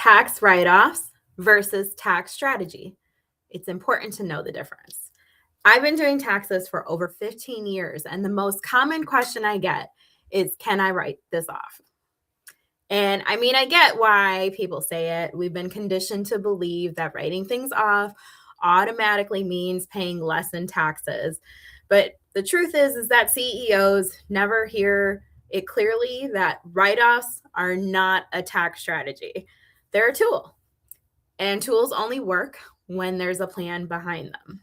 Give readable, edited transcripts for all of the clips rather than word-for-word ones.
Tax write-offs versus tax strategy. It's important to know the difference. I've been doing taxes for over 15 years, and the most common question I get is, can I write this off? And I mean, I get why people say it. We've been conditioned to believe that writing things off automatically means paying less in taxes. But the truth is that CEOs never hear it clearly that write-offs are not a tax strategy. They're a tool, and tools only work when there's a plan behind them.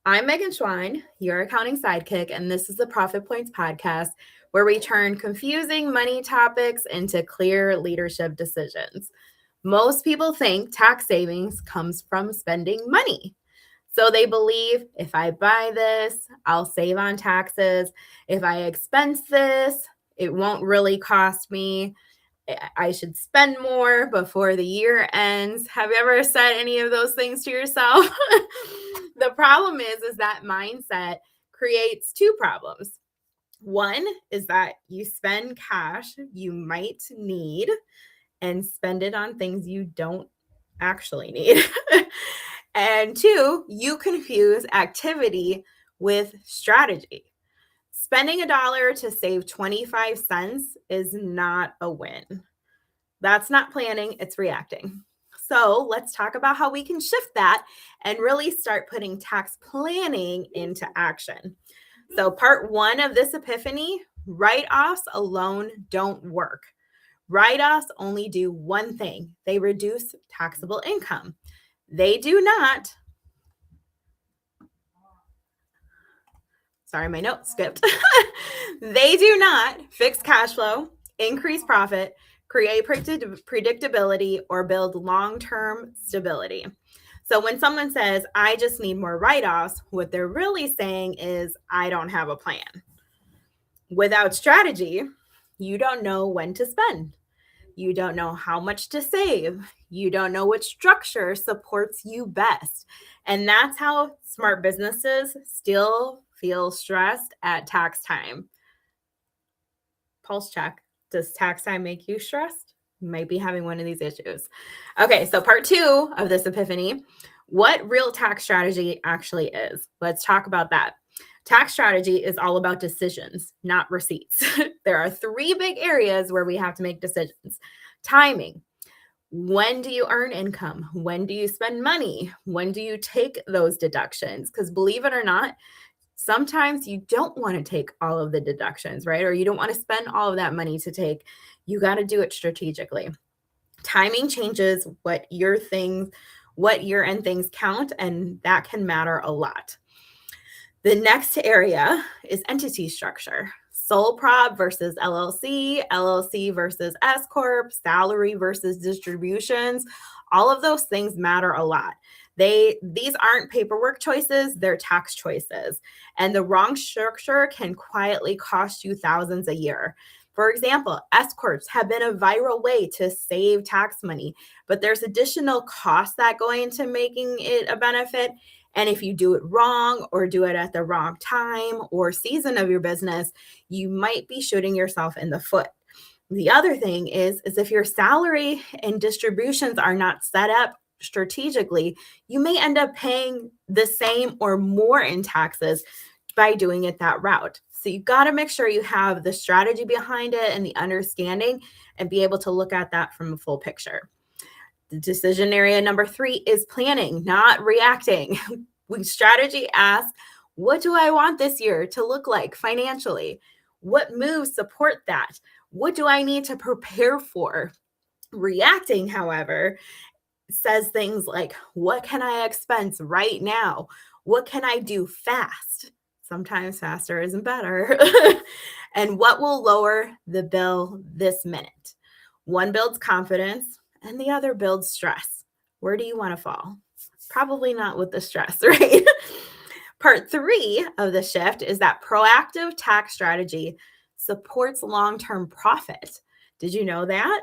I'm Megan Schwein, your accounting sidekick, and this is the Profit Points podcast, where we turn confusing money topics into clear leadership decisions. Most people think tax savings comes from spending money. So they believe if I buy this, I'll save on taxes. If I expense this, it won't really cost me. I should spend more before the year ends. Have you ever said any of those things to yourself? The problem is that mindset creates two problems. One is that you spend cash you might need and spend it on things you don't actually need. And two, you confuse activity with strategy. Spending $1 to save 25 cents is not a win. That's not planning, it's reacting. So let's talk about how we can shift that and really start putting tax planning into action. So part one of this epiphany, write-offs alone don't work. Write-offs only do one thing. They reduce taxable income. They do not, sorry, my note skipped. They do not fix cash flow, increase profit, create predictability, or build long-term stability. So when someone says, I just need more write-offs, what they're really saying is, I don't have a plan. Without strategy, you don't know when to spend. You don't know how much to save. You don't know which structure supports you best. And that's how smart businesses still feel stressed at tax time. Pulse check. Does tax time make you stressed? You might be having one of these issues. Okay, so part two of this epiphany, what real tax strategy actually is. Let's talk about that. Tax strategy is all about decisions, not receipts. There are three big areas where we have to make decisions. Timing. When do you earn income? When do you spend money? When do you take those deductions? Because believe it or not, sometimes you don't want to take all of the deductions, right? Or you don't want to spend all of that money to take. You got to do it strategically. Timing changes what year-end things count, and that can matter a lot. The next area is entity structure. Sole prop versus LLC, LLC versus S Corp, salary versus distributions. All of those things matter a lot. These aren't paperwork choices, they're tax choices. And the wrong structure can quietly cost you thousands a year. For example, S Corps have been a viral way to save tax money, but there's additional costs that go into making it a benefit. And if you do it wrong or do it at the wrong time or season of your business, you might be shooting yourself in the foot. The other thing is if your salary and distributions are not set up strategically, you may end up paying the same or more in taxes by doing it that route. So you got to make sure you have the strategy behind it and the understanding and be able to look at that from a full picture. The decision area number 3 is planning, not reacting. Strategy asks, what do I want this year to look like financially? What moves support that? What do I need to prepare for? Reacting, however, says things like, what can I expense right now? What can I do fast? Sometimes faster isn't better. And what will lower the bill this minute? One builds confidence and the other builds stress. Where do you want to fall? Probably not with the stress, right? Part 3 of the shift is that proactive tax strategy supports long-term profit. Did you know that?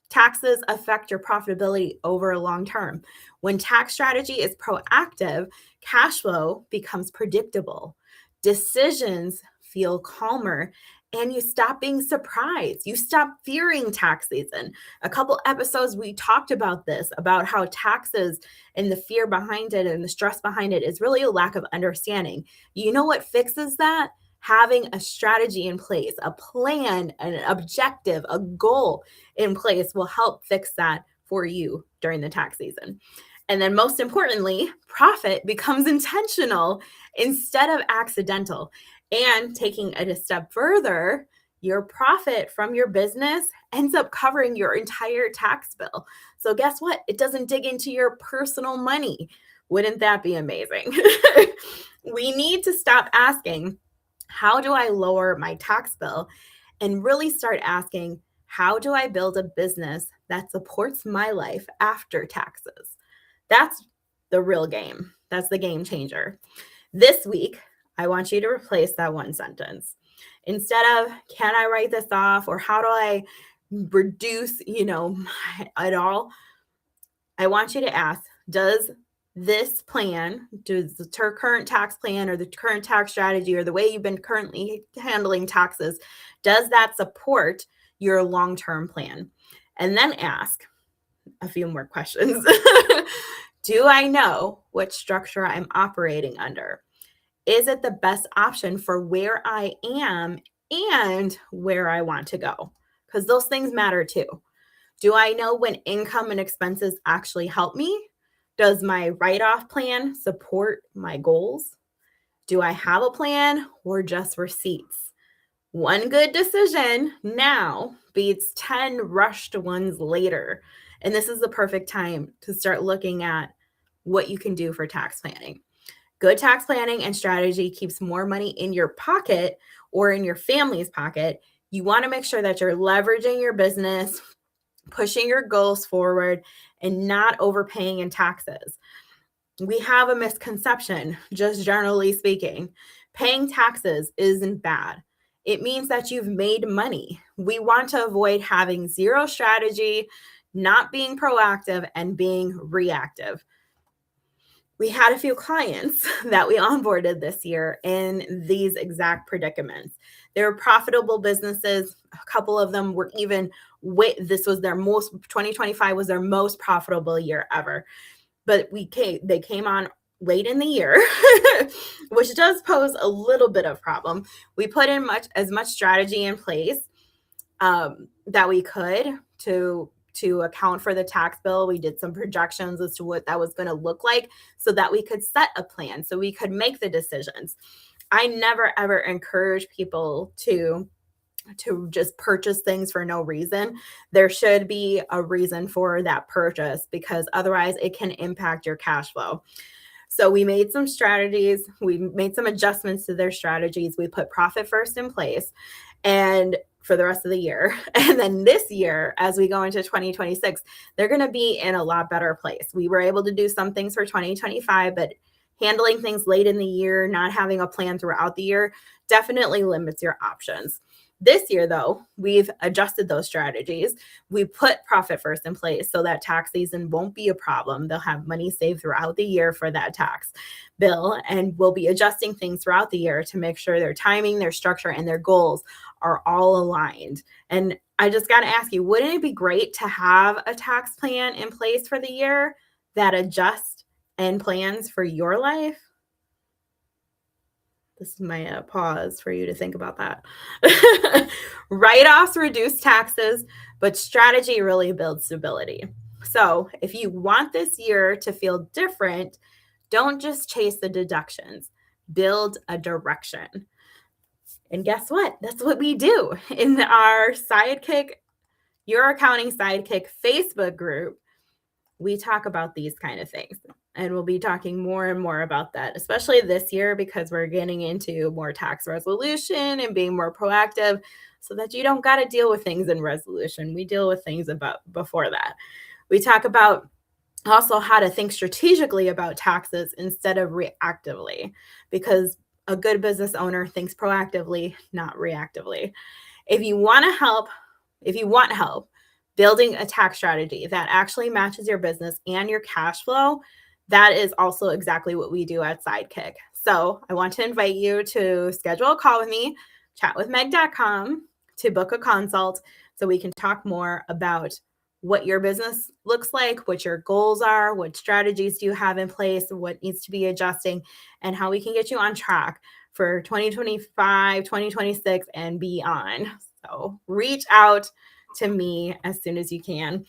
Taxes affect your profitability over a long term. When tax strategy is proactive, cash flow becomes predictable. Decisions feel calmer and you stop being surprised. You stop fearing tax season. A couple episodes we talked about this, about how taxes and the fear behind it and the stress behind it is really a lack of understanding. You know what fixes that? Having a strategy in place, a plan, an objective, a goal in place will help fix that for you during the tax season. And then most importantly, profit becomes intentional instead of accidental. And taking it a step further, your profit from your business ends up covering your entire tax bill. So guess what? It doesn't dig into your personal money. Wouldn't that be amazing? We need to stop asking, how do I lower my tax bill? And really start asking, how do I build a business that supports my life after taxes? That's the real game. That's the game changer. This week, I want you to replace that one sentence. Instead of, can I write this off? Or how do I reduce, it all? I want you to ask, does this plan, does the current tax plan or the current tax strategy or the way you've been currently handling taxes, does that support your long-term plan? And then ask a few more questions. Do I know what structure I'm operating under? Is it the best option for where I am and where I want to go? Because those things matter too. Do I know when income and expenses actually help me? Does my write-off plan support my goals? Do I have a plan or just receipts? One good decision now beats 10 rushed ones later. And this is the perfect time to start looking at what you can do for tax planning. Good tax planning and strategy keeps more money in your pocket or in your family's pocket. You want to make sure that you're leveraging your business, pushing your goals forward, and not overpaying in taxes. We have a misconception, just generally speaking. Paying taxes isn't bad. It means that you've made money. We want to avoid having zero strategy, not being proactive, and being reactive. We had a few clients that we onboarded this year in these exact predicaments. They were profitable businesses. A couple of them were even, this was their 2025 was their most profitable year ever. But they came on late in the year, which does pose a little bit of problem. We put in as much strategy in place that we could to account for the tax bill. We did some projections as to what that was going to look like so that we could set a plan, so we could make the decisions. I never, ever encourage people to just purchase things for no reason. There should be a reason for that purchase, because otherwise it can impact your cash flow. So we made some strategies. We made some adjustments to their strategies. We put profit first in place and for the rest of the year. And then this year, as we go into 2026, they're going to be in a lot better place. We were able to do some things for 2025, but handling things late in the year, not having a plan throughout the year, definitely limits your options. This year, though, we've adjusted those strategies. We put profit first in place so that tax season won't be a problem. They'll have money saved throughout the year for that tax bill, and we'll be adjusting things throughout the year to make sure their timing, their structure, and their goals are all aligned. And I just got to ask you, wouldn't it be great to have a tax plan in place for the year that adjusts and plans for your life? This is my pause for you to think about that. Write-offs reduce taxes, but strategy really builds stability. So if you want this year to feel different, don't just chase the deductions. Build a direction. And guess what? That's what we do in our Sidekick, Your Accounting Sidekick Facebook group. We talk about these kind of things, and we'll be talking more and more about that, especially this year, because we're getting into more tax resolution and being more proactive so that you don't got to deal with things in resolution. We deal with things before that. We talk about also how to think strategically about taxes instead of reactively, because a good business owner thinks proactively, not reactively. If you want help building a tax strategy that actually matches your business and your cash flow, that is also exactly what we do at Sidekick. So I want to invite you to schedule a call with me. chatwithmeg.com to book a consult so we can talk more about what your business looks like, what your goals are, what strategies do you have in place, what needs to be adjusting, and how we can get you on track for 2025, 2026, and beyond. So reach out to me as soon as you can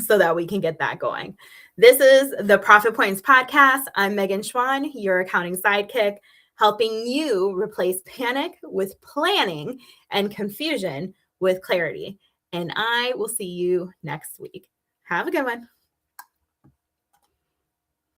so that we can get that going. This is the Profit Points Podcast. I'm Megan Schwan, your accounting sidekick, helping you replace panic with planning and confusion with clarity. And I will see you next week. Have a good one.